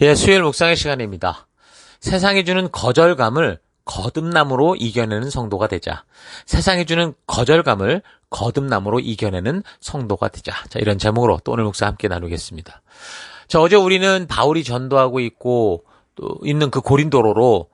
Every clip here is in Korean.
예, 수요일 묵상의 시간입니다. 세상이 주는 거절감을 거듭남으로 이겨내는 성도가 되자. 세상이 주는 거절감을 거듭남으로 이겨내는 성도가 되자. 자, 이런 제목으로 또 오늘 묵상 함께 나누겠습니다. 자, 어제 우리는 바울이 전도하고 있고 또 있는 그 고린도로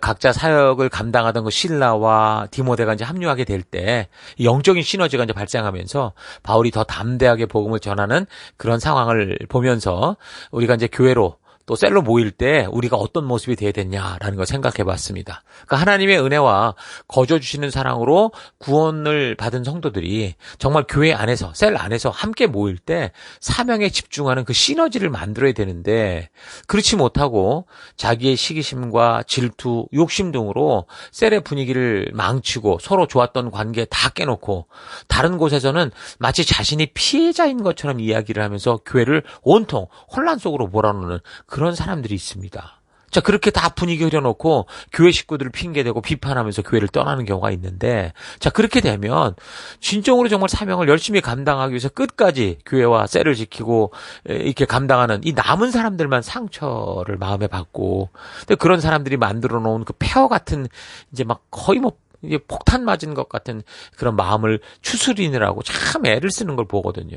각자 사역을 감당하던 그 실라와 디모데가 이제 합류하게 될 때 영적인 시너지가 이제 발생하면서 바울이 더 담대하게 복음을 전하는 그런 상황을 보면서 우리가 이제 교회로 또 셀로 모일 때 우리가 어떤 모습이 되어야 되냐라는 걸 생각해 봤습니다. 그러니까 하나님의 은혜와 거저 주시는 사랑으로 구원을 받은 성도들이 정말 교회 안에서, 셀 안에서 함께 모일 때 사명에 집중하는 그 시너지를 만들어야 되는데 그렇지 못하고 자기의 시기심과 질투, 욕심 등으로 셀의 분위기를 망치고 서로 좋았던 관계 다 깨놓고 다른 곳에서는 마치 자신이 피해자인 것처럼 이야기를 하면서 교회를 온통 혼란 속으로 몰아넣는 그런 사람들이 있습니다. 자, 그렇게 다 분위기 흐려놓고 교회 식구들을 핑계대고 비판하면서 교회를 떠나는 경우가 있는데, 자, 그렇게 되면 진정으로 정말 사명을 열심히 감당하기 위해서 끝까지 교회와 셀을 지키고 이렇게 감당하는 이 남은 사람들만 상처를 마음에 받고, 근데 그런 사람들이 만들어 놓은 그 폐허 같은 이제 막 거의 뭐 이게 폭탄 맞은 것 같은 그런 마음을 추스리느라고 참 애를 쓰는 걸 보거든요.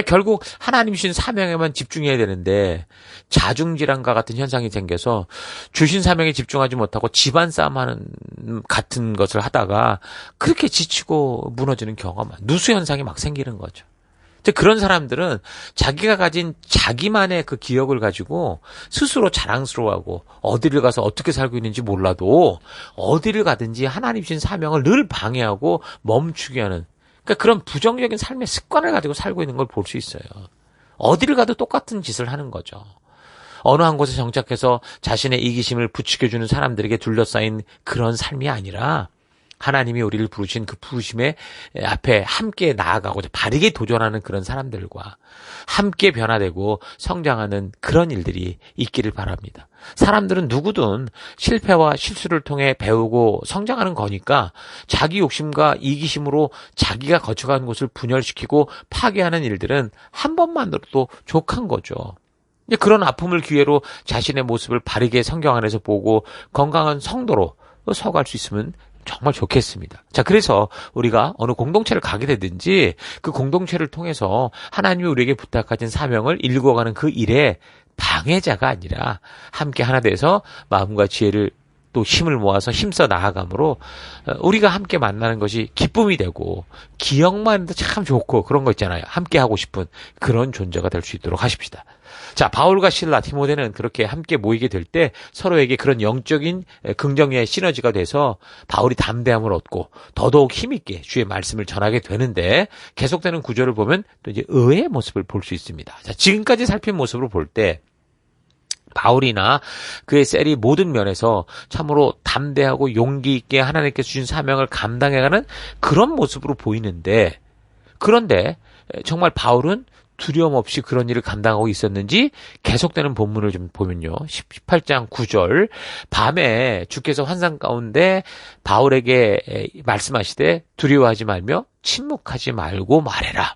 결국 하나님 주신 사명에만 집중해야 되는데 자중질환과 같은 현상이 생겨서 주신 사명에 집중하지 못하고 집안 싸움하는 같은 것을 하다가 그렇게 지치고 무너지는 경우가 누수 현상이 막 생기는 거죠. 그런 사람들은 자기가 가진 자기만의 그 기억을 가지고 스스로 자랑스러워하고 어디를 가서 어떻게 살고 있는지 몰라도 어디를 가든지 하나님 주신 사명을 늘 방해하고 멈추게 하는 그러니까 그런 부정적인 삶의 습관을 가지고 살고 있는 걸 볼 수 있어요. 어디를 가도 똑같은 짓을 하는 거죠. 어느 한 곳에 정착해서 자신의 이기심을 부추겨주는 사람들에게 둘러싸인 그런 삶이 아니라 하나님이 우리를 부르신 그 부르심의 앞에 함께 나아가고자 바르게 도전하는 그런 사람들과 함께 변화되고 성장하는 그런 일들이 있기를 바랍니다. 사람들은 누구든 실패와 실수를 통해 배우고 성장하는 거니까 자기 욕심과 이기심으로 자기가 거쳐간 곳을 분열시키고 파괴하는 일들은 한 번만으로도 족한 거죠. 그런 아픔을 기회로 자신의 모습을 바르게 성경 안에서 보고 건강한 성도로 서갈 수 있으면 정말 좋겠습니다. 자, 그래서 우리가 어느 공동체를 가게 되든지 그 공동체를 통해서 하나님이 우리에게 부탁하신 사명을 일궈가는 그 일에 방해자가 아니라 함께 하나 돼서 마음과 지혜를 또 힘을 모아서 힘써 나아감으로 우리가 함께 만나는 것이 기쁨이 되고 기억만 해도 참 좋고 그런 거 있잖아요. 함께 하고 싶은 그런 존재가 될 수 있도록 하십시다. 자, 바울과 실라, 디모데는 그렇게 함께 모이게 될 때 서로에게 그런 영적인 긍정의 시너지가 돼서 바울이 담대함을 얻고 더더욱 힘있게 주의 말씀을 전하게 되는데 계속되는 구조를 보면 또 이제 의의 모습을 볼 수 있습니다. 자, 지금까지 살핀 모습으로 볼 때 바울이나 그의 셀이 모든 면에서 참으로 담대하고 용기 있게 하나님께서 주신 사명을 감당해가는 그런 모습으로 보이는데 그런데 정말 바울은 두려움 없이 그런 일을 감당하고 있었는지 계속되는 본문을 좀 보면요. 18장 9절 밤에 주께서 환상 가운데 바울에게 말씀하시되 두려워하지 말며 침묵하지 말고 말해라.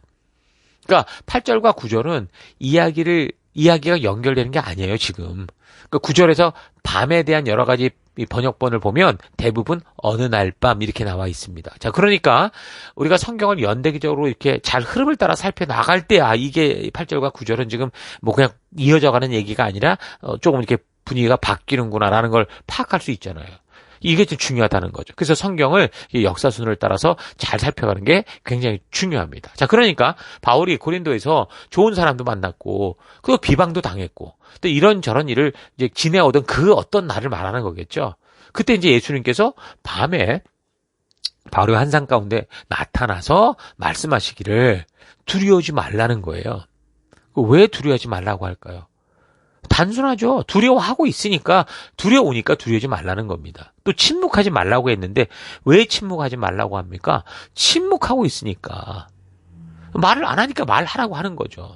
그러니까 8절과 9절은 이야기가 연결되는 게 아니에요, 지금. 그 9절에서 밤에 대한 여러 가지 번역본을 보면 대부분 어느 날 밤 이렇게 나와 있습니다. 자, 그러니까 우리가 성경을 연대기적으로 이렇게 잘 흐름을 따라 살펴나갈 때, 이게 8절과 9절은 지금 뭐 그냥 이어져 가는 얘기가 아니라 조금 이렇게 분위기가 바뀌는구나라는 걸 파악할 수 있잖아요. 이게 좀 중요하다는 거죠. 그래서 성경을 역사순을 따라서 잘 살펴가는 게 굉장히 중요합니다. 자, 그러니까 바울이 고린도에서 좋은 사람도 만났고, 그 비방도 당했고, 또 이런저런 일을 이제 지내오던 그 어떤 날을 말하는 거겠죠. 그때 이제 예수님께서 밤에 바울의 환상 가운데 나타나서 말씀하시기를 두려워하지 말라는 거예요. 왜 두려워하지 말라고 할까요? 단순하죠. 두려워하고 있으니까 두려우니까 두려워하지 말라는 겁니다. 또 침묵하지 말라고 했는데 왜 침묵하지 말라고 합니까? 침묵하고 있으니까. 말을 안 하니까 말하라고 하는 거죠.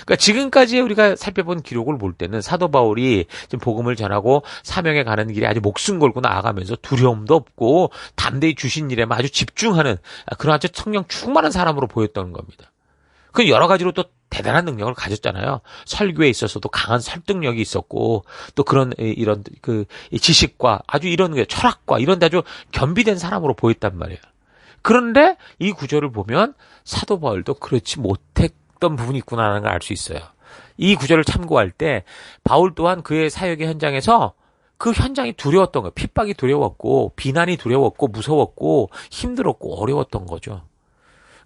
그러니까 지금까지 우리가 살펴본 기록을 볼 때는 사도 바울이 지금 복음을 전하고 사명에 가는 길에 아주 목숨 걸고 나아가면서 두려움도 없고 담대히 주신 일에만 아주 집중하는 그런 아주 성령 충만한 사람으로 보였던 겁니다. 그 여러 가지로 또 대단한 능력을 가졌잖아요. 설교에 있어서도 강한 설득력이 있었고, 또 그런, 이런, 이 지식과 아주 이런 철학과 이런 데 아주 겸비된 사람으로 보였단 말이에요. 그런데 이 구절을 보면 사도 바울도 그렇지 못했던 부분이 있구나라는 걸 알 수 있어요. 이 구절을 참고할 때 바울 또한 그의 사역의 현장에서 그 현장이 두려웠던 거예요. 핍박이 두려웠고, 비난이 두려웠고, 무서웠고, 힘들었고, 어려웠던 거죠.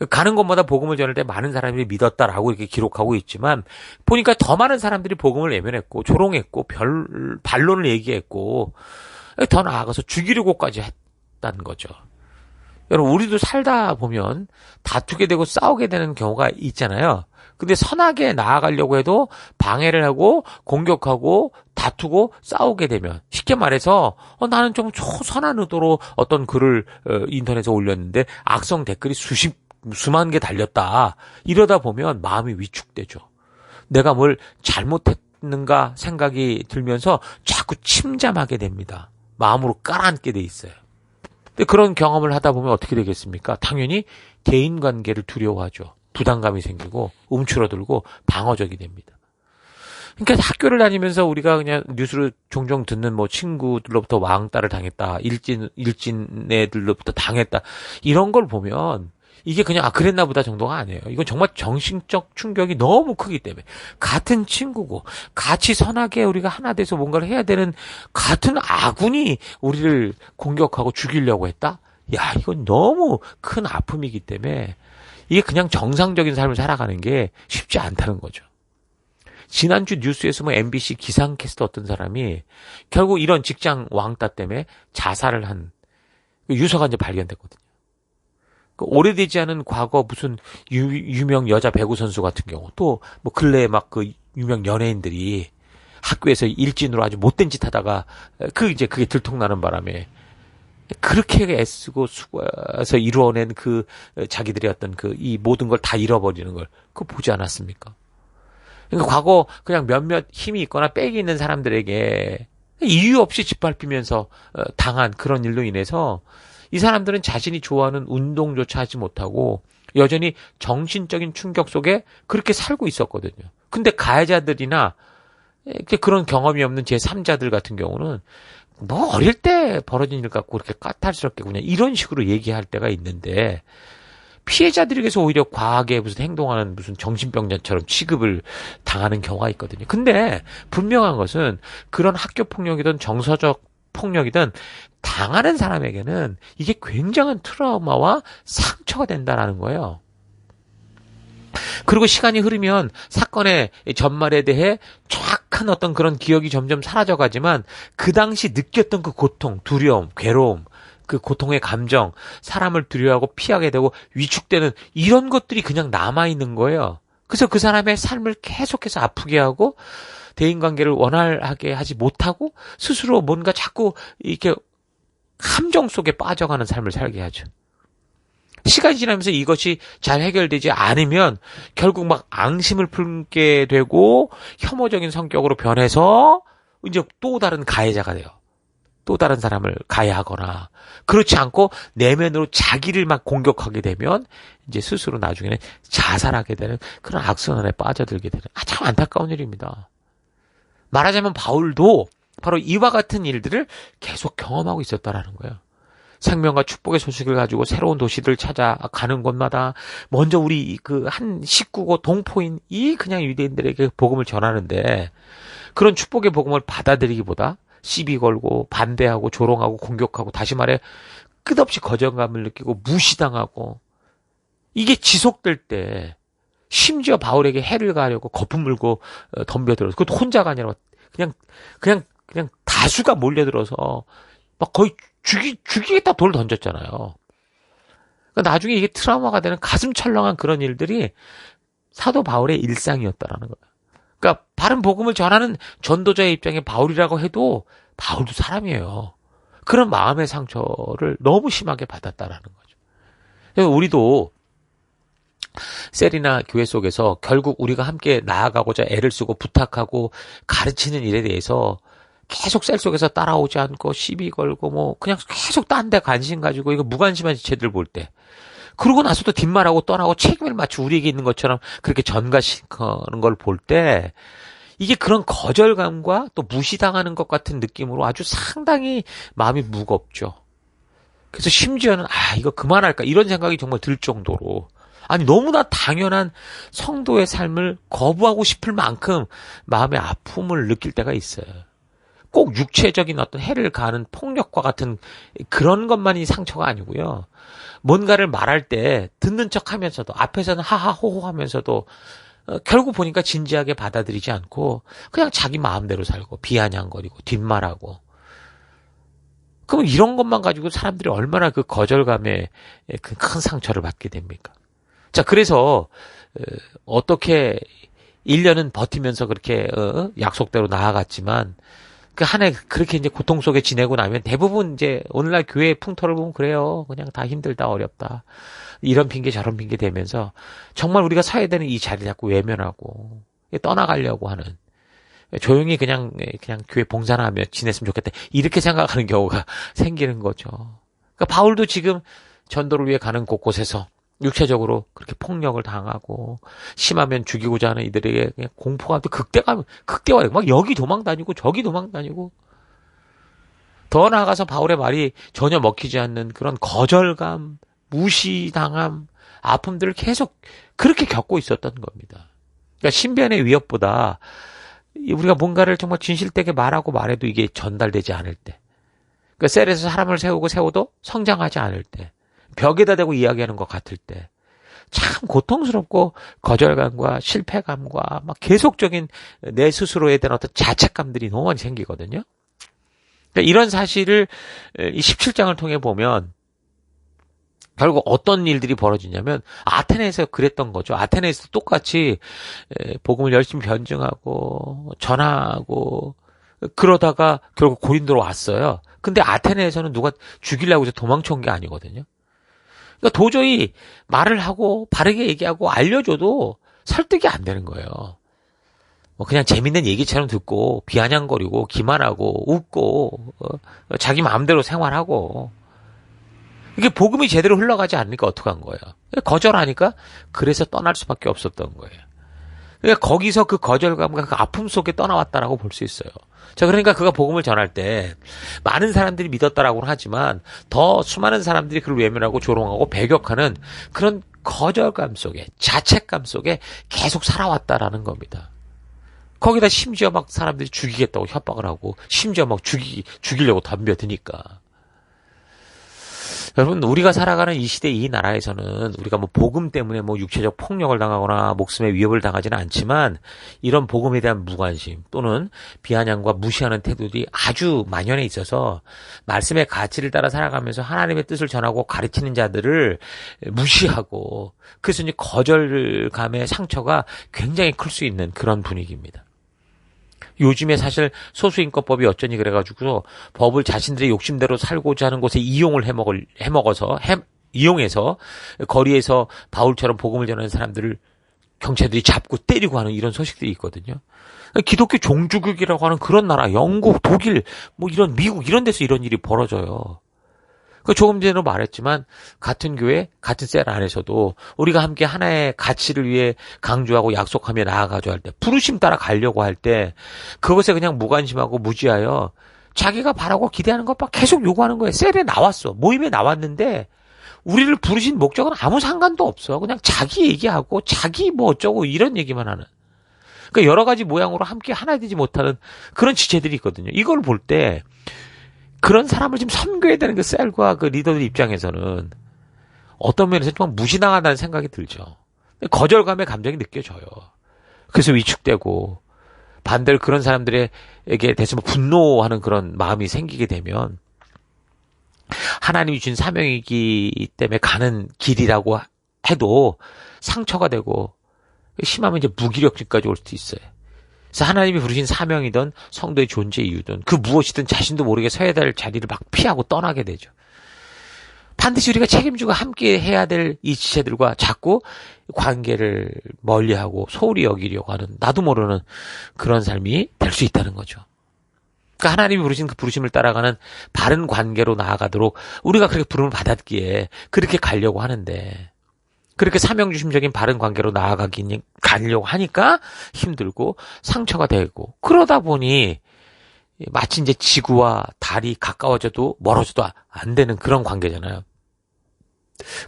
가는 곳마다 복음을 전할 때 많은 사람들이 믿었다라고 이렇게 기록하고 있지만, 보니까 더 많은 사람들이 복음을 외면했고, 조롱했고, 반론을 얘기했고, 더 나아가서 죽이려고까지 했다는 거죠. 여러분, 우리도 살다 보면 다투게 되고 싸우게 되는 경우가 있잖아요. 근데 선하게 나아가려고 해도 방해를 하고 공격하고 다투고 싸우게 되면, 쉽게 말해서 나는 좀 선한 의도로 어떤 글을 인터넷에 올렸는데 악성 댓글이 수만 개 달렸다. 이러다 보면 마음이 위축되죠. 내가 뭘 잘못했는가 생각이 들면서 자꾸 침잠하게 됩니다. 마음으로 깔아앉게 돼 있어요. 근데 그런 경험을 하다 보면 어떻게 되겠습니까? 당연히 대인관계를 두려워하죠. 부담감이 생기고 움츠러들고 방어적이 됩니다. 그러니까 학교를 다니면서 우리가 그냥 뉴스를 종종 듣는 뭐 친구들로부터 왕따를 당했다, 일진 애들로부터 당했다, 이런 걸 보면 이게 그냥 그랬나 보다 정도가 아니에요. 이건 정말 정신적 충격이 너무 크기 때문에, 같은 친구고 같이 선하게 우리가 하나 돼서 뭔가를 해야 되는 같은 아군이 우리를 공격하고 죽이려고 했다? 야, 이건 너무 큰 아픔이기 때문에 이게 그냥 정상적인 삶을 살아가는 게 쉽지 않다는 거죠. 지난주 뉴스에서 뭐 MBC 기상캐스터 어떤 사람이 결국 이런 직장 왕따 때문에 자살을 한 유서가 이제 발견됐거든요. 오래되지 않은 과거 무슨 유명 여자 배구 선수 같은 경우, 또 뭐 근래에 막 그 유명 연예인들이 학교에서 일진으로 아주 못된 짓 하다가 이제 그게 들통나는 바람에 그렇게 애쓰고 수고해서 이루어낸 자기들의 어떤 이 모든 걸 다 잃어버리는 걸 그거 보지 않았습니까? 그러니까 과거 그냥 몇몇 힘이 있거나 빽이 있는 사람들에게 이유 없이 짓밟히면서 당한 그런 일로 인해서 이 사람들은 자신이 좋아하는 운동조차 하지 못하고 여전히 정신적인 충격 속에 그렇게 살고 있었거든요. 근데 가해자들이나 그런 경험이 없는 제3자들 같은 경우는 뭐 어릴 때 벌어진 일 갖고 그렇게 까탈스럽게 그냥 이런 식으로 얘기할 때가 있는데, 피해자들에게서 오히려 과하게 무슨 행동하는 무슨 정신병자처럼 취급을 당하는 경우가 있거든요. 근데 분명한 것은 그런 학교 폭력이든 정서적 폭력이든 당하는 사람에게는 이게 굉장한 트라우마와 상처가 된다는 거예요. 그리고 시간이 흐르면 사건의 전말에 대해 정확한 어떤 그런 기억이 점점 사라져가지만 그 당시 느꼈던 그 고통, 두려움, 괴로움, 그 고통의 감정, 사람을 두려워하고 피하게 되고 위축되는 이런 것들이 그냥 남아있는 거예요. 그래서 그 사람의 삶을 계속해서 아프게 하고 대인관계를 원활하게 하지 못하고 스스로 뭔가 자꾸 이렇게 함정 속에 빠져가는 삶을 살게 하죠. 시간이 지나면서 이것이 잘 해결되지 않으면 결국 막 앙심을 품게 되고 혐오적인 성격으로 변해서 이제 또 다른 가해자가 돼요. 또 다른 사람을 가해하거나, 그렇지 않고 내면으로 자기를 막 공격하게 되면 이제 스스로 나중에는 자살하게 되는 그런 악순환에 빠져들게 되는 참 안타까운 일입니다. 말하자면 바울도 바로 이와 같은 일들을 계속 경험하고 있었다라는 거예요. 생명과 축복의 소식을 가지고 새로운 도시들을 찾아가는 곳마다 먼저 우리 한 식구고 동포인 이 그냥 유대인들에게 복음을 전하는데, 그런 축복의 복음을 받아들이기보다 시비 걸고 반대하고 조롱하고 공격하고, 다시 말해 끝없이 거절감을 느끼고 무시당하고, 이게 지속될 때 심지어 바울에게 해를 가하려고 거품 물고 덤벼들어서, 그것도 혼자가 아니라 그냥 다수가 몰려들어서 막 거의 죽이겠다 돌 던졌잖아요. 그러니까 나중에 이게 트라우마가 되는 가슴 철렁한 그런 일들이 사도 바울의 일상이었다라는 거예요. 그러니까 바른 복음을 전하는 전도자의 입장에 바울이라고 해도 바울도 사람이에요. 그런 마음의 상처를 너무 심하게 받았다라는 거죠. 그래서 우리도 셀이나 교회 속에서 결국 우리가 함께 나아가고자 애를 쓰고 부탁하고 가르치는 일에 대해서 계속 셀 속에서 따라오지 않고 시비 걸고 뭐 그냥 계속 딴 데 관심 가지고 이거 무관심한 지체들 볼 때, 그러고 나서도 뒷말하고 떠나고 책임을 마치 우리에게 있는 것처럼 그렇게 전가시키는 걸 볼 때 이게 그런 거절감과 또 무시당하는 것 같은 느낌으로 아주 상당히 마음이 무겁죠. 그래서 심지어는 이거 그만할까 이런 생각이 정말 들 정도로 아니 너무나 당연한 성도의 삶을 거부하고 싶을 만큼 마음의 아픔을 느낄 때가 있어요. 꼭 육체적인 어떤 해를 가하는 폭력과 같은 그런 것만이 상처가 아니고요. 뭔가를 말할 때 듣는 척 하면서도 앞에서는 하하호호 하면서도 결국 보니까 진지하게 받아들이지 않고 그냥 자기 마음대로 살고 비아냥거리고 뒷말하고 그럼 이런 것만 가지고 사람들이 얼마나 그 거절감에 그 큰 상처를 받게 됩니까? 자, 그래서 어떻게 1년은 버티면서 그렇게 약속대로 나아갔지만 그 한 해 그렇게 이제 고통 속에 지내고 나면 대부분 이제 오늘날 교회의 풍토를 보면 그래요. 그냥 다 힘들다 어렵다. 이런 핑계 저런 핑계 대면서 정말 우리가 서야 되는 이 자리를 자꾸 외면하고 떠나가려고 하는 조용히 그냥 교회 봉사나 하며 지냈으면 좋겠다. 이렇게 생각하는 경우가 생기는 거죠. 그러니까 바울도 지금 전도를 위해 가는 곳곳에서 육체적으로 그렇게 폭력을 당하고 심하면 죽이고자 하는 이들에게 그냥 공포가 또 극대화되고 막 여기 도망 다니고 저기 도망 다니고 더 나아가서 바울의 말이 전혀 먹히지 않는 그런 거절감, 무시당함, 아픔들을 계속 그렇게 겪고 있었던 겁니다. 그러니까 신변의 위협보다 우리가 뭔가를 정말 진실되게 말해도 이게 전달되지 않을 때 그러니까 셀에서 사람을 세워도 성장하지 않을 때 벽에다 대고 이야기하는 것 같을 때 참 고통스럽고 거절감과 실패감과 막 계속적인 내 스스로에 대한 어떤 자책감들이 너무 많이 생기거든요. 그러니까 이런 사실을 이 17장을 통해 보면 결국 어떤 일들이 벌어지냐면 아테네에서 그랬던 거죠. 아테네에서 똑같이 복음을 열심히 변증하고 전하고 그러다가 결국 고린도로 왔어요. 근데 아테네에서는 누가 죽이려고 해서 도망쳐 온 게 아니거든요. 그러니까 도저히 말을 하고 바르게 얘기하고 알려줘도 설득이 안 되는 거예요. 뭐 그냥 재밌는 얘기처럼 듣고 비아냥거리고 기만하고 웃고 자기 마음대로 생활하고 이게 복음이 제대로 흘러가지 않으니까 어떡한 거예요. 거절하니까 그래서 떠날 수밖에 없었던 거예요. 그러니까 거기서 그 거절감과 그 아픔 속에 떠나왔다라고 볼 수 있어요. 자, 그러니까 그가 복음을 전할 때 많은 사람들이 믿었다라고는 하지만 더 수많은 사람들이 그를 외면하고 조롱하고 배격하는 그런 거절감 속에 자책감 속에 계속 살아왔다라는 겁니다. 거기다 심지어 막 사람들이 죽이겠다고 협박을 하고 심지어 막 죽이려고 덤벼드니까. 여러분 우리가 살아가는 이 시대 이 나라에서는 우리가 뭐 복음 때문에 뭐 육체적 폭력을 당하거나 목숨의 위협을 당하지는 않지만 이런 복음에 대한 무관심 또는 비아냥과 무시하는 태도들이 아주 만연해 있어서 말씀의 가치를 따라 살아가면서 하나님의 뜻을 전하고 가르치는 자들을 무시하고 그래서 이제 거절감의 상처가 굉장히 클 수 있는 그런 분위기입니다. 요즘에 사실 소수인권법이 어쩌니 그래가지고 법을 자신들의 욕심대로 살고자 하는 곳에 이용해서 거리에서 바울처럼 복음을 전하는 사람들을 경찰들이 잡고 때리고 하는 이런 소식들이 있거든요. 기독교 종주국이라고 하는 그런 나라, 영국, 독일, 뭐 이런 미국 이런 데서 이런 일이 벌어져요. 조금 전에 말했지만 같은 교회, 같은 셀 안에서도 우리가 함께 하나의 가치를 위해 강조하고 약속하며 나아가죠 할 때, 부르심 따라 가려고 할 때 그것에 그냥 무관심하고 무지하여 자기가 바라고 기대하는 것만 계속 요구하는 거예요. 셀에 나왔어. 모임에 나왔는데 우리를 부르신 목적은 아무 상관도 없어. 그냥 자기 얘기하고 자기 뭐 어쩌고 이런 얘기만 하는. 그러니까 여러 가지 모양으로 함께 하나 되지 못하는 그런 지체들이 있거든요. 이걸 볼 때 그런 사람을 지금 섬겨야 되는 그 셀과 그 리더들 입장에서는 어떤 면에서 정말 무시당하다는 생각이 들죠. 거절감의 감정이 느껴져요. 그래서 위축되고 반대로 그런 사람들에게 대해서 분노하는 그런 마음이 생기게 되면 하나님이 준 사명이기 때문에 가는 길이라고 해도 상처가 되고 심하면 이제 무기력증까지 올 수도 있어요. 그래서 하나님이 부르신 사명이든 성도의 존재 이유든 그 무엇이든 자신도 모르게 서야 될 자리를 막 피하고 떠나게 되죠. 반드시 우리가 책임지고 함께 해야 될 이 지체들과 자꾸 관계를 멀리하고 소홀히 여기려고 하는 나도 모르는 그런 삶이 될 수 있다는 거죠. 그러니까 하나님이 부르신 그 부르심을 따라가는 바른 관계로 나아가도록 우리가 그렇게 부름을 받았기에 그렇게 가려고 하는데, 그렇게 사명주심적인 바른 관계로 가려고 하니까 힘들고 상처가 되고, 그러다 보니 마치 이제 지구와 달이 가까워져도 멀어져도 안 되는 그런 관계잖아요.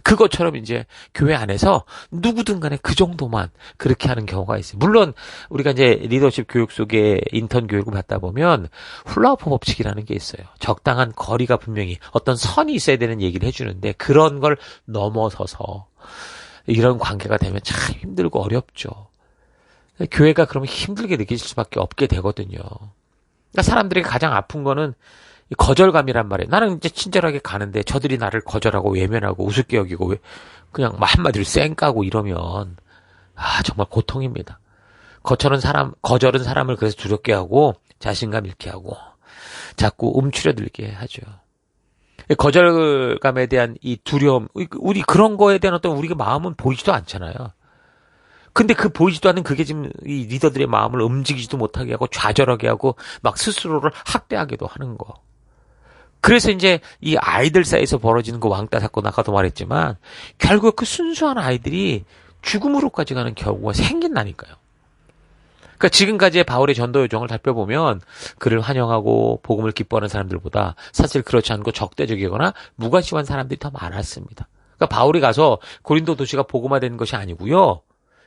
그것처럼 이제 교회 안에서 누구든 간에 그 정도만 그렇게 하는 경우가 있어요. 물론 우리가 이제 리더십 교육 속에 인턴 교육을 받다 보면 훌라후프 법칙이라는 게 있어요. 적당한 거리가 분명히 어떤 선이 있어야 되는 얘기를 해주는데, 그런 걸 넘어서서 이런 관계가 되면 참 힘들고 어렵죠. 교회가 그러면 힘들게 느껴질 수밖에 없게 되거든요. 그러니까 사람들이 가장 아픈 거는 거절감이란 말이에요. 나는 이제 친절하게 가는데 저들이 나를 거절하고 외면하고 우습게 여기고 그냥 한마디로 쌩까고 이러면 정말 고통입니다. 거절은 사람을 그래서 두렵게 하고 자신감 잃게 하고 자꾸 움츠려들게 하죠. 거절감에 대한 이 두려움, 우리 그런 거에 대한 어떤 우리가 마음은 보이지도 않잖아요. 근데 그 보이지도 않는 그게 지금 이 리더들의 마음을 움직이지도 못하게 하고 좌절하게 하고 막 스스로를 학대하기도 하는 거. 그래서 이제 이 아이들 사이에서 벌어지는 그 왕따 사건, 아까도 말했지만 결국 그 순수한 아이들이 죽음으로까지 가는 경우가 생긴다니까요. 그러니까 지금까지의 바울의 전도 여정을 살펴보면 그를 환영하고 복음을 기뻐하는 사람들보다 사실 그렇지 않고 적대적이거나 무관심한 사람들이 더 많았습니다. 그러니까 바울이 가서 고린도 도시가 복음화된 것이 아니고요,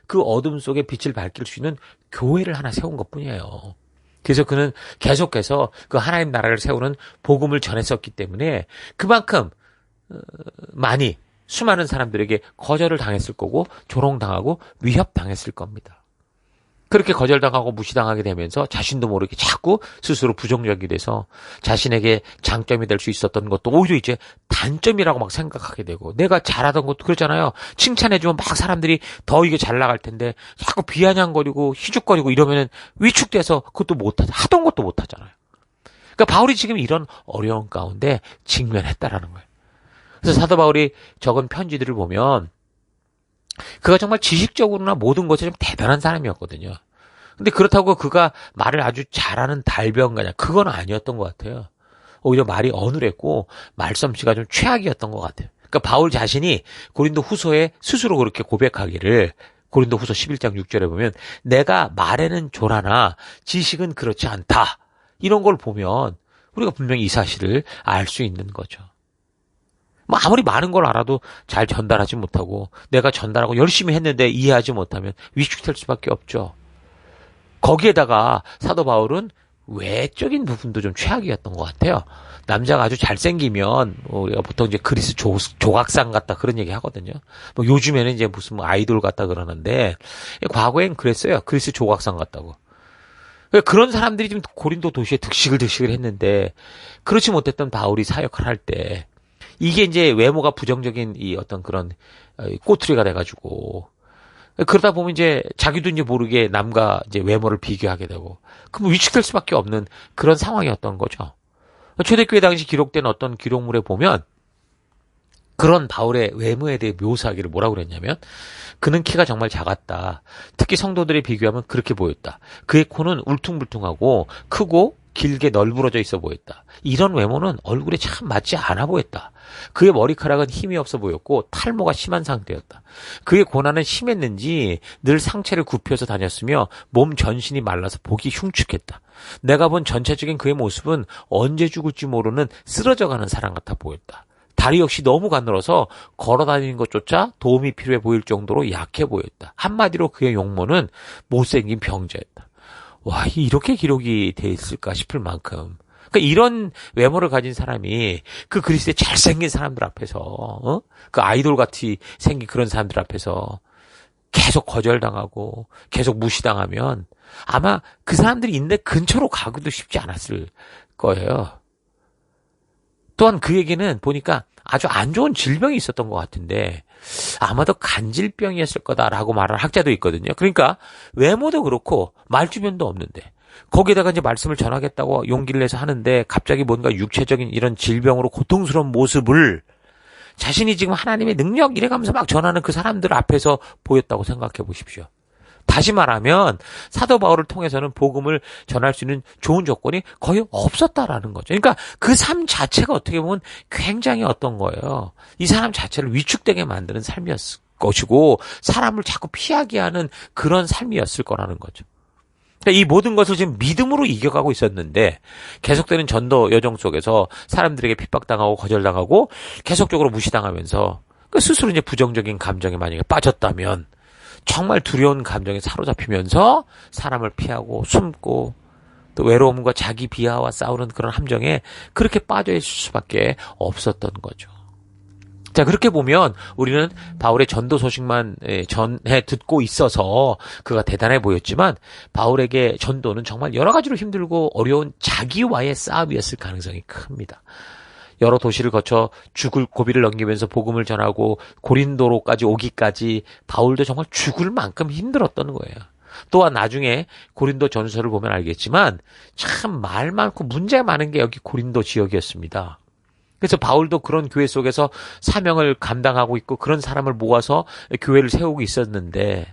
그 어둠 속에 빛을 밝힐 수 있는 교회를 하나 세운 것뿐이에요. 그래서 그는 계속해서 그 하나님 나라를 세우는 복음을 전했었기 때문에 그만큼 많이 수많은 사람들에게 거절을 당했을 거고 조롱당하고 위협당했을 겁니다. 그렇게 거절당하고 무시당하게 되면서 자신도 모르게 자꾸 스스로 부정적이 돼서 자신에게 장점이 될 수 있었던 것도 오히려 이제 단점이라고 막 생각하게 되고, 내가 잘하던 것도 그렇잖아요. 칭찬해주면 막 사람들이 더 이게 잘 나갈 텐데 자꾸 비아냥거리고 희죽거리고 이러면은 위축돼서 그것도 못하죠. 하던 것도 못하잖아요. 그러니까 바울이 지금 이런 어려운 가운데 직면했다라는 거예요. 그래서 사도 바울이 적은 편지들을 보면 그가 정말 지식적으로나 모든 것에 좀 대단한 사람이었거든요. 근데 그렇다고 그가 말을 아주 잘하는 달변가냐, 그건 아니었던 것 같아요. 오히려 말이 어눌했고 말솜씨가 좀 최악이었던 것 같아요. 그러니까 바울 자신이 고린도 후서에 스스로 그렇게 고백하기를, 고린도 후서 11장 6절에 보면 내가 말에는 조라나 지식은 그렇지 않다, 이런 걸 보면 우리가 분명히 이 사실을 알 수 있는 거죠. 뭐 아무리 많은 걸 알아도 잘 전달하지 못하고 내가 전달하고 열심히 했는데 이해하지 못하면 위축될 수밖에 없죠. 거기에다가 사도 바울은 외적인 부분도 좀 최악이었던 것 같아요. 남자가 아주 잘생기면 우리가 보통 이제 그리스 조각상 같다 그런 얘기 하거든요. 뭐 요즘에는 이제 무슨 아이돌 같다 그러는데 과거엔 그랬어요. 그리스 조각상 같다고. 그런 사람들이 지금 고린도 도시에 득식을 했는데, 그렇지 못했던 바울이 사역을 할 때 이게 이제 외모가 부정적인 이 어떤 그런 꼬투리가 돼가지고, 그러다 보면 이제 자기도 이제 모르게 남과 이제 외모를 비교하게 되고, 그럼 위축될 수밖에 없는 그런 상황이었던 거죠. 초대교회 당시 기록된 어떤 기록물에 보면 그런 바울의 외모에 대해 묘사하기를 뭐라고 그랬냐면, 그는 키가 정말 작았다. 특히 성도들에 비교하면 그렇게 보였다. 그의 코는 울퉁불퉁하고 크고 길게 널브러져 있어 보였다. 이런 외모는 얼굴에 참 맞지 않아 보였다. 그의 머리카락은 힘이 없어 보였고 탈모가 심한 상태였다. 그의 고난은 심했는지 늘 상체를 굽혀서 다녔으며 몸 전신이 말라서 보기 흉측했다. 내가 본 전체적인 그의 모습은 언제 죽을지 모르는 쓰러져가는 사람 같아 보였다. 다리 역시 너무 가늘어서 걸어다니는 것조차 도움이 필요해 보일 정도로 약해 보였다. 한마디로 그의 용모는 못생긴 병자였다. 와, 이렇게 기록이 돼 있을까 싶을 만큼. 그러니까 이런 외모를 가진 사람이 그 그리스의 잘생긴 사람들 앞에서, 그 아이돌 같이 생긴 그런 사람들 앞에서 계속 거절당하고 계속 무시당하면 아마 그 사람들이 있는 근처로 가기도 쉽지 않았을 거예요. 또한 그에게는 보니까 아주 안 좋은 질병이 있었던 것 같은데 아마도 간질병이었을 거다라고 말하는 학자도 있거든요. 그러니까 외모도 그렇고 말주변도 없는데 거기에다가 이제 말씀을 전하겠다고 용기를 내서 하는데 갑자기 뭔가 육체적인 이런 질병으로 고통스러운 모습을 자신이 지금 하나님의 능력 이래가면서 막 전하는 그 사람들 앞에서 보였다고 생각해 보십시오. 다시 말하면 사도 바울을 통해서는 복음을 전할 수 있는 좋은 조건이 거의 없었다라는 거죠. 그러니까 그 삶 자체가 어떻게 보면 굉장히 어떤 거예요. 이 사람 자체를 위축되게 만드는 삶이었을 것이고 사람을 자꾸 피하게 하는 그런 삶이었을 거라는 거죠. 그러니까 이 모든 것을 지금 믿음으로 이겨가고 있었는데 계속되는 전도 여정 속에서 사람들에게 핍박당하고 거절당하고 계속적으로 무시당하면서 스스로 이제 부정적인 감정에 만약에 빠졌다면 정말 두려운 감정에 사로잡히면서 사람을 피하고 숨고 또 외로움과 자기 비하와 싸우는 그런 함정에 그렇게 빠져 있을 수밖에 없었던 거죠. 자, 그렇게 보면 우리는 바울의 전도 소식만 전해 듣고 있어서 그가 대단해 보였지만 바울에게 전도는 정말 여러 가지로 힘들고 어려운 자기와의 싸움이었을 가능성이 큽니다. 여러 도시를 거쳐 죽을 고비를 넘기면서 복음을 전하고 고린도로까지 오기까지 바울도 정말 죽을 만큼 힘들었던 거예요. 또한 나중에 고린도 전서를 보면 알겠지만 참 말 많고 문제 많은 게 여기 고린도 지역이었습니다. 그래서 바울도 그런 교회 속에서 사명을 감당하고 있고 그런 사람을 모아서 교회를 세우고 있었는데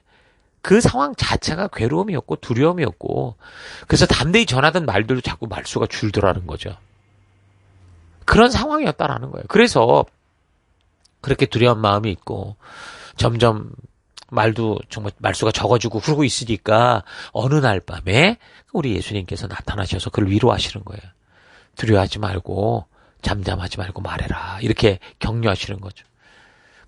그 상황 자체가 괴로움이었고 두려움이었고 그래서 담대히 전하던 말들도 자꾸 말수가 줄더라는 거죠. 그런 상황이었다라는 거예요. 그래서 그렇게 두려운 마음이 있고 점점 말도 정말 말수가 적어지고 그러고 있으니까 어느 날 밤에 우리 예수님께서 나타나셔서 그를 위로하시는 거예요. 두려워하지 말고 잠잠하지 말고 말해라. 이렇게 격려하시는 거죠.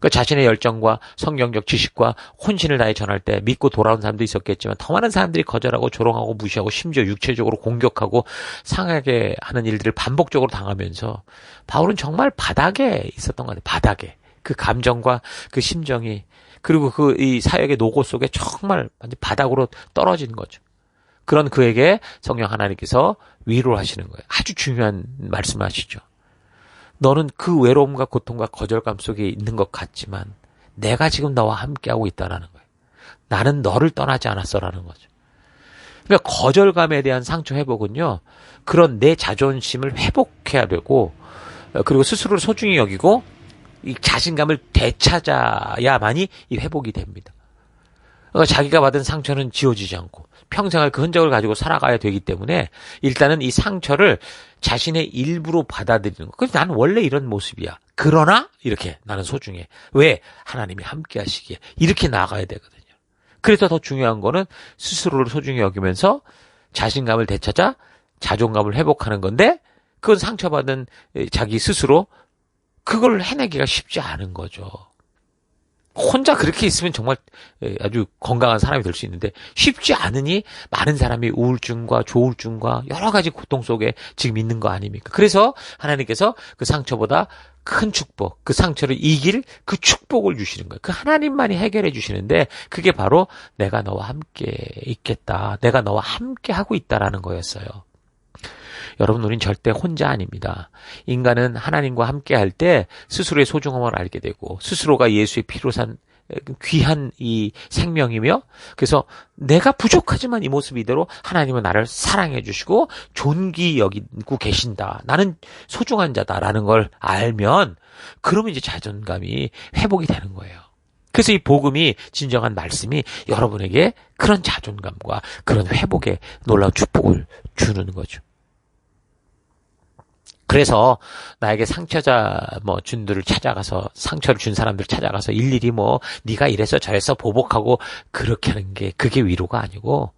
그 자신의 열정과 성경적 지식과 혼신을 다해 전할 때 믿고 돌아온 사람도 있었겠지만 더 많은 사람들이 거절하고 조롱하고 무시하고 심지어 육체적으로 공격하고 상하게 하는 일들을 반복적으로 당하면서 바울은 정말 바닥에 있었던 것 같아요. 바닥에. 그 감정과 그 심정이 그리고 그 이 사역의 노고 속에 정말 완전 바닥으로 떨어지는 거죠. 그런 그에게 성령 하나님께서 위로를 하시는 거예요. 아주 중요한 말씀을 하시죠. 너는 그 외로움과 고통과 거절감 속에 있는 것 같지만 내가 지금 너와 함께하고 있다는 거예요. 나는 너를 떠나지 않았어라는 거죠. 그러니까 거절감에 대한 상처 회복은요. 그런 내 자존심을 회복해야 되고 그리고 스스로를 소중히 여기고 이 자신감을 되찾아야만이 이 회복이 됩니다. 그러니까 자기가 받은 상처는 지워지지 않고 평생을 그 흔적을 가지고 살아가야 되기 때문에 일단은 이 상처를 자신의 일부로 받아들이는 거. 그래서 나는 원래 이런 모습이야. 그러나 이렇게 나는 소중해. 왜? 하나님이 함께 하시기에. 이렇게 나아가야 되거든요. 그래서 더 중요한 거는 스스로를 소중히 여기면서 자신감을 되찾아 자존감을 회복하는 건데 그건 상처받은 자기 스스로 그걸 해내기가 쉽지 않은 거죠. 혼자 그렇게 있으면 정말 아주 건강한 사람이 될 수 있는데 쉽지 않으니 많은 사람이 우울증과 조울증과 여러 가지 고통 속에 지금 있는 거 아닙니까? 그래서 하나님께서 그 상처보다 큰 축복, 그 상처를 이길 그 축복을 주시는 거예요. 그 하나님만이 해결해 주시는데 그게 바로 내가 너와 함께 있겠다. 내가 너와 함께 하고 있다라는 거였어요. 여러분, 우린 절대 혼자 아닙니다. 인간은 하나님과 함께 할 때 스스로의 소중함을 알게 되고 스스로가 예수의 피로 산 귀한 이 생명이며 그래서 내가 부족하지만 이 모습 이대로 하나님은 나를 사랑해 주시고 존귀 여기고 계신다. 나는 소중한 자다라는 걸 알면 그러면 이제 자존감이 회복이 되는 거예요. 그래서 이 복음이 진정한 말씀이 여러분에게 그런 자존감과 그런 회복에 놀라운 축복을 주는 거죠. 그래서 나에게 준들을 찾아가서 상처를 준 사람들 찾아가서 일일이 네가 이래서 저래서 보복하고 그렇게 하는 게 그게 위로가 아니고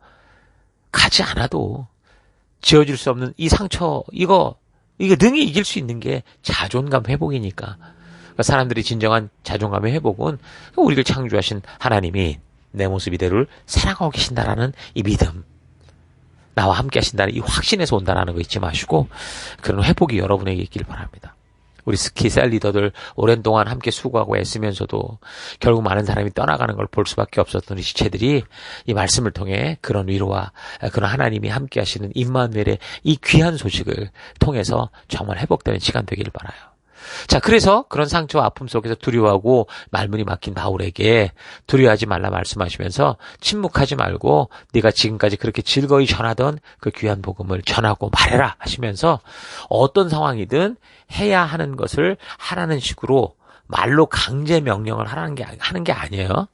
가지 않아도 지워질 수 없는 이 상처 이거 능히 이길 수 있는 게 자존감 회복이니까 그러니까 사람들이 진정한 자존감의 회복은 우리를 창조하신 하나님이 내 모습 이대로를 사랑하고 계신다라는 이 믿음 나와 함께 하신다는 이 확신에서 온다는 거 잊지 마시고 그런 회복이 여러분에게 있길 바랍니다. 우리 스키셀 리더들 오랜 동안 함께 수고하고 애쓰면서도 결국 많은 사람이 떠나가는 걸 볼 수밖에 없었던 이 지체들이 이 말씀을 통해 그런 위로와 그런 하나님이 함께 하시는 임마누엘의 이 귀한 소식을 통해서 정말 회복되는 시간 되기를 바라요. 자, 그래서 그런 상처와 아픔 속에서 두려워하고 말문이 막힌 바울에게 두려워하지 말라 말씀하시면서 침묵하지 말고 네가 지금까지 그렇게 즐거이 전하던 그 귀한 복음을 전하고 말해라 하시면서 어떤 상황이든 해야 하는 것을 하라는 식으로 말로 강제 명령을 하는 게 아니에요.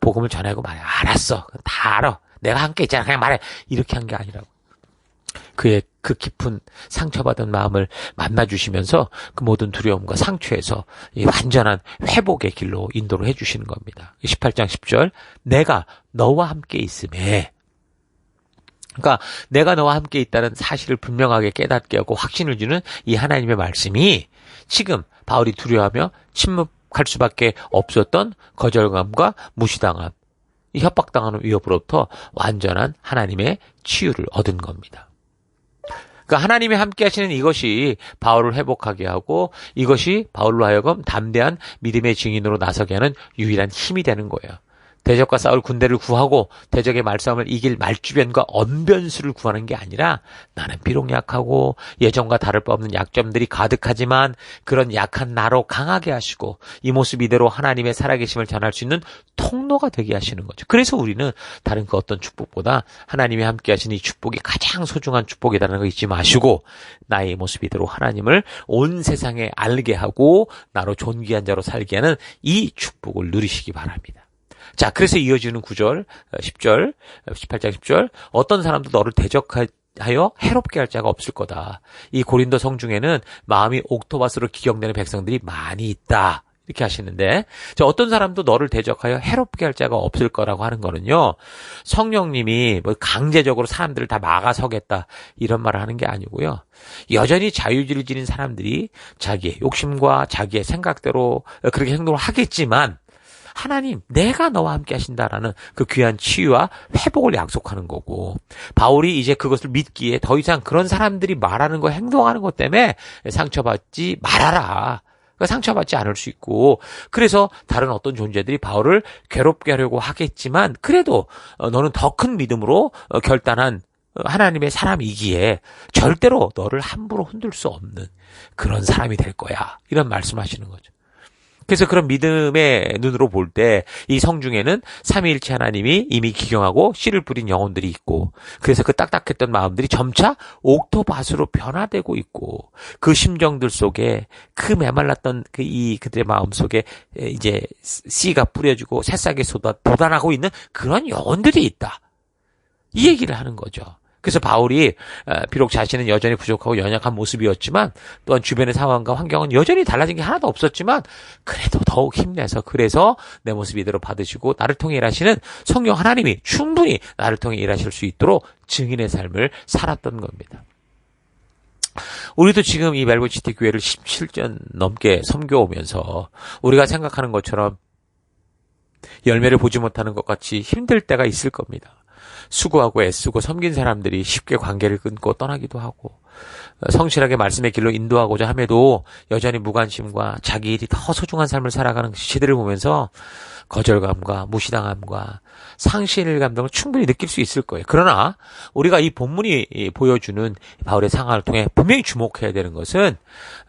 복음을 전하고 말해. 알았어. 다 알아. 내가 함께 있잖아. 그냥 말해. 이렇게 한 게 아니라고. 그의 그 깊은 상처받은 마음을 만나주시면서 그 모든 두려움과 상처에서 이 완전한 회복의 길로 인도를 해주시는 겁니다. 18장 10절 내가 너와 함께 있음에 그러니까 내가 너와 함께 있다는 사실을 분명하게 깨닫게 하고 확신을 주는 이 하나님의 말씀이 지금 바울이 두려워하며 침묵할 수밖에 없었던 거절감과 무시당함, 이 협박당하는 위협으로부터 완전한 하나님의 치유를 얻은 겁니다. 그러니까 하나님이 함께 하시는 이것이 바울을 회복하게 하고 이것이 바울로 하여금 담대한 믿음의 증인으로 나서게 하는 유일한 힘이 되는 거예요. 대적과 싸울 군대를 구하고 대적의 말싸움을 이길 말주변과 언변수를 구하는 게 아니라 나는 비록 약하고 예전과 다를 바 없는 약점들이 가득하지만 그런 약한 나로 강하게 하시고 이 모습 이대로 하나님의 살아계심을 전할 수 있는 통로가 되게 하시는 거죠. 그래서 우리는 다른 그 어떤 축복보다 하나님이 함께 하시는 이 축복이 가장 소중한 축복이라는 거 잊지 마시고 나의 모습 이대로 하나님을 온 세상에 알게 하고 나로 존귀한 자로 살게 하는 이 축복을 누리시기 바랍니다. 자, 그래서 이어지는 9절, 10절, 18장 10절, 어떤 사람도 너를 대적하여 해롭게 할 자가 없을 거다. 이 고린도 성중에는 마음이 옥토바스로 기경되는 백성들이 많이 있다. 이렇게 하시는데, 자, 어떤 사람도 너를 대적하여 해롭게 할 자가 없을 거라고 하는 거는요, 성령님이 뭐 강제적으로 사람들을 다 막아서겠다, 이런 말을 하는 게 아니고요, 여전히 자유주의를 지닌 사람들이 자기의 욕심과 자기의 생각대로 그렇게 행동을 하겠지만, 하나님, 내가 너와 함께 하신다라는 그 귀한 치유와 회복을 약속하는 거고 바울이 이제 그것을 믿기에 더 이상 그런 사람들이 말하는 거 행동하는 것 때문에 상처받지 말아라. 그러니까 상처받지 않을 수 있고 그래서 다른 어떤 존재들이 바울을 괴롭게 하려고 하겠지만 그래도 너는 더 큰 믿음으로 결단한 하나님의 사람이기에 절대로 너를 함부로 흔들 수 없는 그런 사람이 될 거야. 이런 말씀하시는 거죠. 그래서 그런 믿음의 눈으로 볼 때 이 성중에는 삼위일체 하나님이 이미 기경하고 씨를 뿌린 영혼들이 있고 그래서 그 딱딱했던 마음들이 점차 옥토밭으로 변화되고 있고 그 심정들 속에 그 메말랐던 그들의 마음 속에 이제 씨가 뿌려지고 새싹이 돋아나고 있는 그런 영혼들이 있다. 이 얘기를 하는 거죠. 그래서 바울이 비록 자신은 여전히 부족하고 연약한 모습이었지만 또한 주변의 상황과 환경은 여전히 달라진 게 하나도 없었지만 그래도 더욱 힘내서 그래서 내 모습 이대로 받으시고 나를 통해 일하시는 성령 하나님이 충분히 나를 통해 일하실 수 있도록 증인의 삶을 살았던 겁니다. 우리도 지금 이 멜버시티 교회를 17년 넘게 섬겨오면서 우리가 생각하는 것처럼 열매를 보지 못하는 것 같이 힘들 때가 있을 겁니다. 수고하고 애쓰고 섬긴 사람들이 쉽게 관계를 끊고 떠나기도 하고 성실하게 말씀의 길로 인도하고자 함에도 여전히 무관심과 자기 일이 더 소중한 삶을 살아가는 시대를 보면서 거절감과 무시당함과 상실감 등을 충분히 느낄 수 있을 거예요. 그러나 우리가 이 본문이 보여주는 바울의 상황을 통해 분명히 주목해야 되는 것은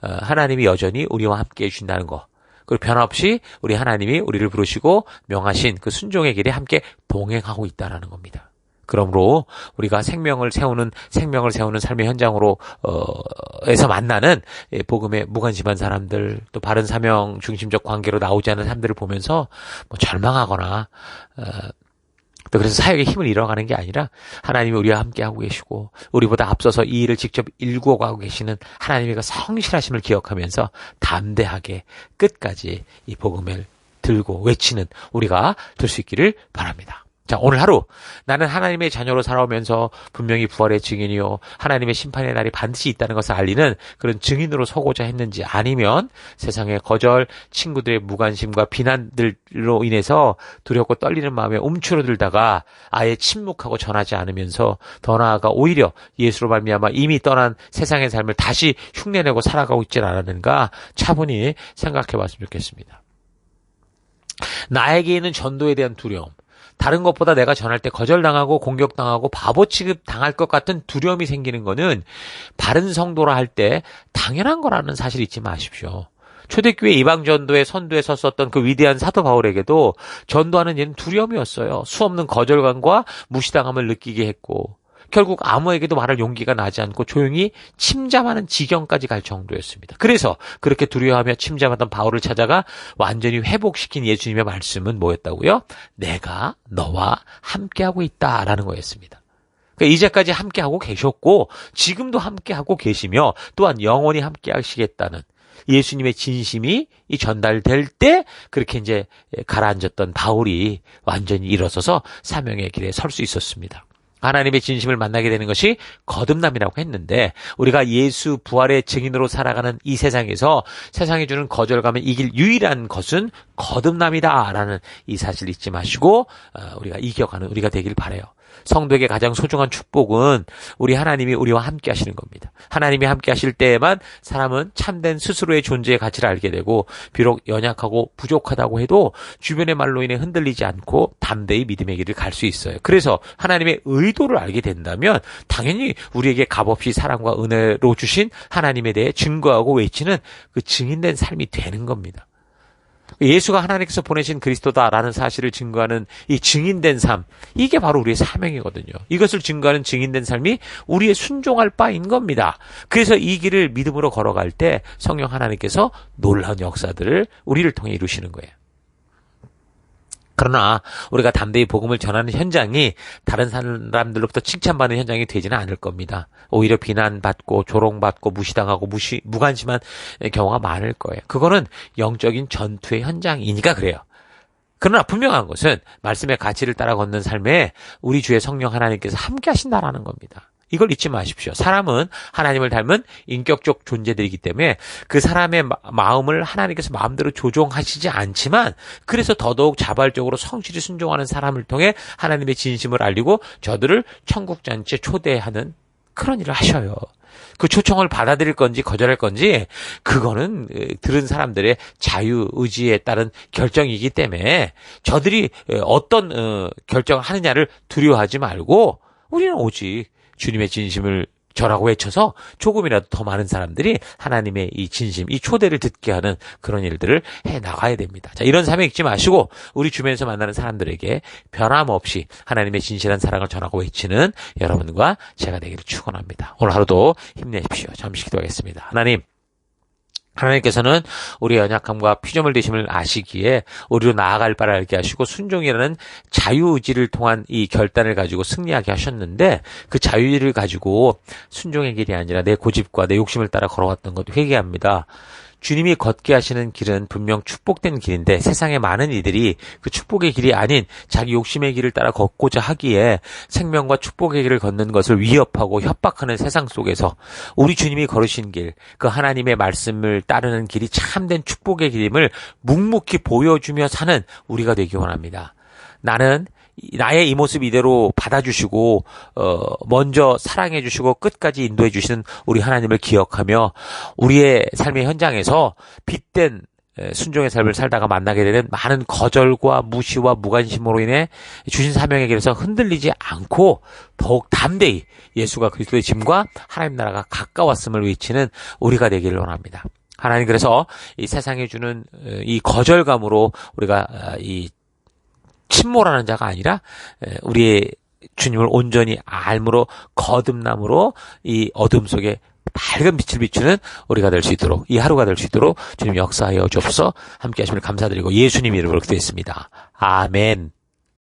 하나님이 여전히 우리와 함께 해주신다는 것. 그리고 변함없이 우리 하나님이 우리를 부르시고 명하신 그 순종의 길에 함께 동행하고 있다는 겁니다. 그러므로 우리가 생명을 세우는 삶의 현장으로 에서 만나는 복음에 무관심한 사람들 또 바른 사명 중심적 관계로 나오지 않은 사람들을 보면서 뭐 절망하거나 또 그래서 사역의 힘을 잃어가는 게 아니라 하나님이 우리와 함께하고 계시고 우리보다 앞서서 이 일을 직접 일구어가고 계시는 하나님의 그 성실하심을 기억하면서 담대하게 끝까지 이 복음을 들고 외치는 우리가 될 수 있기를 바랍니다. 자, 오늘 하루 나는 하나님의 자녀로 살아오면서 분명히 부활의 증인이요 하나님의 심판의 날이 반드시 있다는 것을 알리는 그런 증인으로 서고자 했는지 아니면 세상의 거절, 친구들의 무관심과 비난들로 인해서 두렵고 떨리는 마음에 움츠러들다가 아예 침묵하고 전하지 않으면서 더 나아가 오히려 예수로 말미암아 이미 떠난 세상의 삶을 다시 흉내내고 살아가고 있지 않았는가 차분히 생각해 봤으면 좋겠습니다. 나에게 있는 전도에 대한 두려움 다른 것보다 내가 전할 때 거절당하고 공격당하고 바보 취급 당할 것 같은 두려움이 생기는 거는 바른 성도라 할 때 당연한 거라는 사실 잊지 마십시오. 초대교회 이방전도의 선두에 섰었던 그 위대한 사도 바울에게도 전도하는 일은 두려움이었어요. 수없는 거절감과 무시당함을 느끼게 했고 결국 아무에게도 말할 용기가 나지 않고 조용히 침잠하는 지경까지 갈 정도였습니다. 그래서 그렇게 두려워하며 침잠하던 바울을 찾아가 완전히 회복시킨 예수님의 말씀은 뭐였다고요? 내가 너와 함께하고 있다라는 거였습니다. 그러니까 이제까지 함께하고 계셨고 지금도 함께하고 계시며 또한 영원히 함께하시겠다는 예수님의 진심이 전달될 때 그렇게 이제 가라앉았던 바울이 완전히 일어서서 사명의 길에 설 수 있었습니다. 하나님의 진심을 만나게 되는 것이 거듭남이라고 했는데 우리가 예수 부활의 증인으로 살아가는 이 세상에서 세상이 주는 거절감을 이길 유일한 것은 거듭남이다라는 이 사실을 잊지 마시고 우리가 이겨가는 우리가 되길 바라요. 성도에게 가장 소중한 축복은 우리 하나님이 우리와 함께 하시는 겁니다. 하나님이 함께 하실 때에만 사람은 참된 스스로의 존재의 가치를 알게 되고 비록 연약하고 부족하다고 해도 주변의 말로 인해 흔들리지 않고 담대히 믿음의 길을 갈 수 있어요. 그래서 하나님의 의도를 알게 된다면 당연히 우리에게 값없이 사랑과 은혜로 주신 하나님에 대해 증거하고 외치는 그 증인된 삶이 되는 겁니다. 예수가 하나님께서 보내신 그리스도다라는 사실을 증거하는 이 증인된 삶, 이게 바로 우리의 사명이거든요. 이것을 증거하는 증인된 삶이 우리의 순종할 바인 겁니다. 그래서 이 길을 믿음으로 걸어갈 때 성령 하나님께서 놀라운 역사들을 우리를 통해 이루시는 거예요. 그러나 우리가 담대히 복음을 전하는 현장이 다른 사람들로부터 칭찬받는 현장이 되지는 않을 겁니다. 오히려 비난받고 조롱받고 무시당하고 무관심한 경우가 많을 거예요. 그거는 영적인 전투의 현장이니까 그래요. 그러나 분명한 것은 말씀의 가치를 따라 걷는 삶에 우리 주의 성령 하나님께서 함께 하신다라는 겁니다. 이걸 잊지 마십시오. 사람은 하나님을 닮은 인격적 존재들이기 때문에 그 사람의 마음을 하나님께서 마음대로 조종하시지 않지만 그래서 더더욱 자발적으로 성실히 순종하는 사람을 통해 하나님의 진심을 알리고 저들을 천국잔치에 초대하는 그런 일을 하셔요. 그 초청을 받아들일 건지 거절할 건지 그거는 들은 사람들의 자유의지에 따른 결정이기 때문에 저들이 어떤 결정을 하느냐를 두려워하지 말고 우리는 오직 주님의 진심을 저라고 외쳐서 조금이라도 더 많은 사람들이 하나님의 이 진심, 이 초대를 듣게 하는 그런 일들을 해 나가야 됩니다. 자, 이런 사명 잊지 마시고 우리 주변에서 만나는 사람들에게 변함없이 하나님의 진실한 사랑을 전하고 외치는 여러분과 제가 되기를 축원합니다. 오늘 하루도 힘내십시오. 잠시 기도하겠습니다. 하나님께서는 우리의 연약함과 피조물 되심을 아시기에 우리로 나아갈 바를 알게 하시고 순종이라는 자유의지를 통한 이 결단을 가지고 승리하게 하셨는데 그 자유의지를 가지고 순종의 길이 아니라 내 고집과 내 욕심을 따라 걸어갔던 것도 회개합니다. 주님이 걷게 하시는 길은 분명 축복된 길인데 세상의 많은 이들이 그 축복의 길이 아닌 자기 욕심의 길을 따라 걷고자 하기에 생명과 축복의 길을 걷는 것을 위협하고 협박하는 세상 속에서 우리 주님이 걸으신 길, 그 하나님의 말씀을 따르는 길이 참된 축복의 길임을 묵묵히 보여주며 사는 우리가 되기 원합니다. 나의 이 모습 이대로 받아주시고 먼저 사랑해 주시고 끝까지 인도해 주시는 우리 하나님을 기억하며 우리의 삶의 현장에서 빛된 순종의 삶을 살다가 만나게 되는 많은 거절과 무시와 무관심으로 인해 주신 사명의 길에서 흔들리지 않고 더욱 담대히 예수가 그리스도의 짐과 하나님 나라가 가까웠음을 외치는 우리가 되기를 원합니다. 하나님 그래서 이 세상에 주는 이 거절감으로 우리가 이 침몰하는 자가 아니라 우리의 주님을 온전히 알므로 거듭남으로 이 어둠 속에 밝은 빛을 비추는 우리가 될 수 있도록 이 하루가 될 수 있도록 주님 역사하여 주옵소서. 함께 하심을 감사드리고 예수님 이름으로 기도했습니다. 아멘.